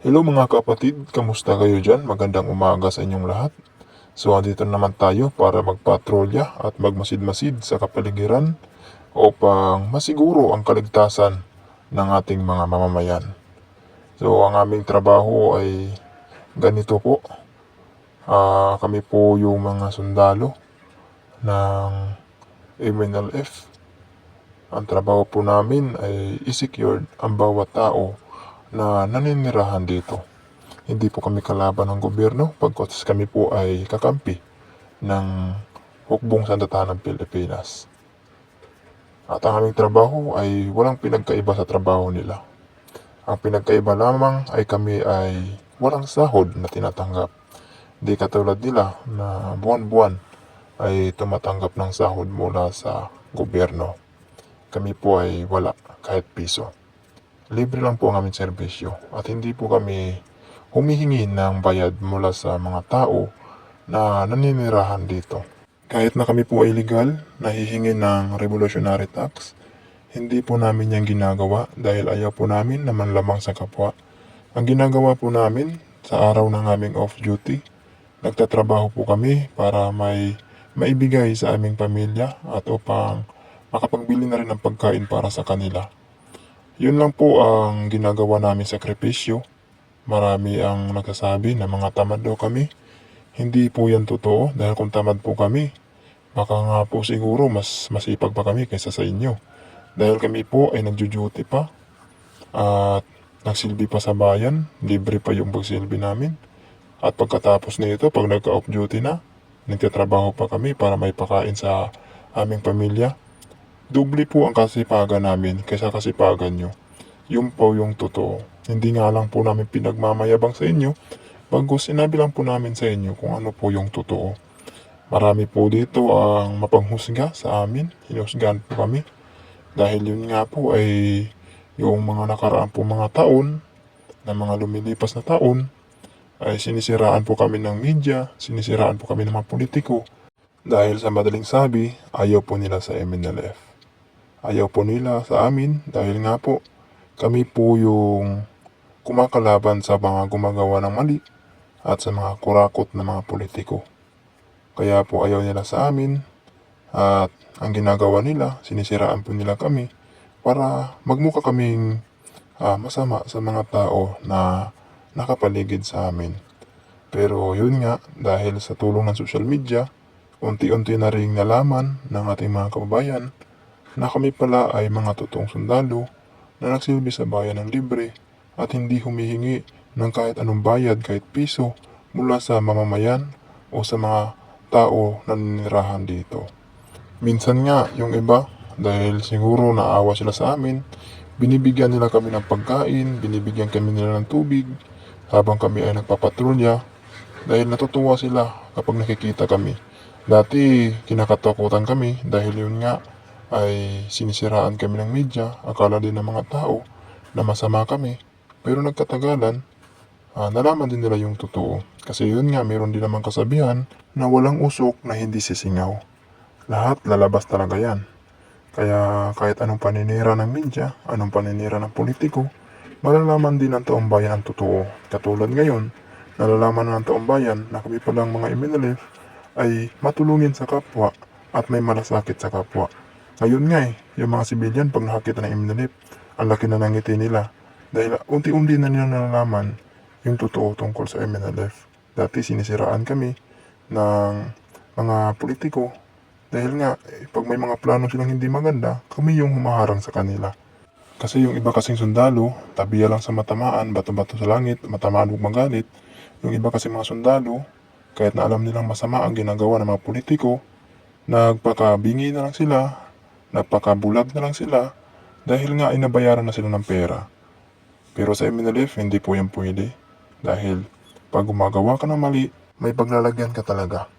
Hello mga kapatid, kamusta kayo dyan? Magandang umaga sa inyong lahat. So andito naman tayo para magpatrolya at magmasid-masid sa kapaligiran upang masiguro ang kaligtasan ng ating mga mamamayan. So ang aming trabaho ay ganito po. Kami po yung mga sundalo ng MNLF. Ang trabaho po namin ay i-secure ang bawat tao na naninirahan dito. Hindi po kami kalaban ng gobyerno, pagkatapos kami po ay kakampi ng hukbong sandatahang ng Pilipinas. At ang aming trabaho ay walang pinagkaiba sa trabaho nila. Ang pinagkaiba lamang ay kami ay walang sahod na tinatanggap. Di katulad nila na buwan-buwan ay tumatanggap ng sahod mula sa gobyerno. Kami po ay wala kahit piso. Libre lang po ang aming serbisyo at hindi po kami humihingi ng bayad mula sa mga tao na naninirahan dito. Kahit na kami po ay legal, nahihingi ng revolutionary tax, hindi po namin yan ginagawa dahil ayaw po namin na manlamang sa kapwa. Ang ginagawa po namin sa araw ng aming off-duty, nagtatrabaho po kami para may maibigay sa aming pamilya at upang makapagbili na rin ng pagkain para sa kanila. Yun lang po ang ginagawa namin sakripisyo. Marami ang nagsasabi na mga tamad daw kami. Hindi po yan totoo dahil kung tamad po kami, baka nga po siguro mas masipag pa kami kaysa sa inyo. Dahil kami po ay nagjo-duty pa at nagsilbi pa sa bayan, libre pa yung pagsilbi namin. At pagkatapos nito, pag nagka-off duty na, nagtatrabaho pa kami para may pakain sa aming pamilya. Doble po ang kasipagan namin kaysa kasipagan nyo. Yun po yung totoo. Hindi nga lang po namin pinagmamayabang sa inyo, bago sinabi lang po namin sa inyo kung ano po yung totoo. Marami po dito ang mapanghusga sa amin, hinusgahan po kami. Dahil yun nga po ay yung mga nakaraan po mga taon, na mga lumilipas na taon, ay sinisiraan po kami ng media, sinisiraan po kami ng mga politiko. Dahil sa madaling sabi, ayaw po nila sa MNLF. Ayaw po nila sa amin dahil nga po, kami po yung kumakalaban sa mga gumagawa ng mali at sa mga kurakot na mga politiko. Kaya po ayaw nila sa amin at ang ginagawa nila, sinisiraan po nila kami para magmukha kaming masama sa mga tao na nakapaligid sa amin. Pero yun nga, dahil sa tulong ng social media, unti-unti na rin nalaman ng ating mga kababayan na kami pala ay mga totoong sundalo na nagsilbi sa bayan ng libre at hindi humihingi ng kahit anong bayad, kahit piso, mula sa mamamayan o sa mga tao na ninirahan dito. Minsan nga, yung iba, dahil siguro naawa sila sa amin, binibigyan nila kami ng pagkain, binibigyan kami nila ng tubig, habang kami ay nagpapatrolya, dahil natutuwa sila kapag nakikita kami. Dati, kinakatakutan kami dahil yun nga, ay sinisiraan kami ng media, akala din ng mga tao na masama kami. Pero nagkatagalan, nalaman din nila yung totoo. Kasi yun nga, meron din naman kasabihan na walang usok na hindi sisingaw. Lahat lalabas talaga yan. Kaya kahit anong paninira ng media, anong paninira ng politiko, malalaman din ng taong bayan ang totoo. Katulad ngayon, nalalaman ng taong bayan na kami palang mga MNLF ay matulungin sa kapwa at may malasakit sa kapwa. Ngayon nga yung mga sibilyan pag nakakita ng MNLF, ang laki na ng ngiti nila. Dahil unti-unti na nila nalalaman yung totoo tungkol sa MNLF. Dati sinisiraan kami ng mga politiko dahil nga pag may mga plano silang hindi maganda, kami yung humaharang sa kanila. Kasi yung iba kasing sundalo, tabiya lang sa matamaan, bato-bato sa langit, matamaan huwag magalit. Yung iba kasi mga sundalo, kahit na alam nilang masama ang ginagawa ng mga politiko, nagpakabingi na lang sila, nagpakabulag na lang sila, dahil nga inabayaran na sila ng pera. Pero sa MNLF, hindi po yan pwede. Dahil pag gumagawa ka ng mali, may paglalagyan ka talaga.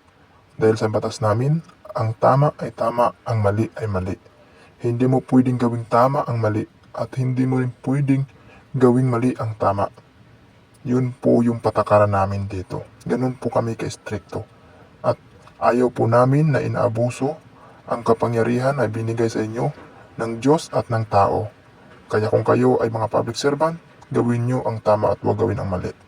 Dahil sa batas namin, ang tama ay tama, ang mali ay mali. Hindi mo pwedeng gawing tama ang mali at hindi mo rin pwedeng gawing mali ang tama. Yun po yung patakaran namin dito. Ganun po kami ka-stricto. At ayaw po namin na inaabuso ang kapangyarihan na binigay sa inyo ng Diyos at ng tao. Kaya kung kayo ay mga public servant, gawin nyo ang tama at huwag gawin ang mali.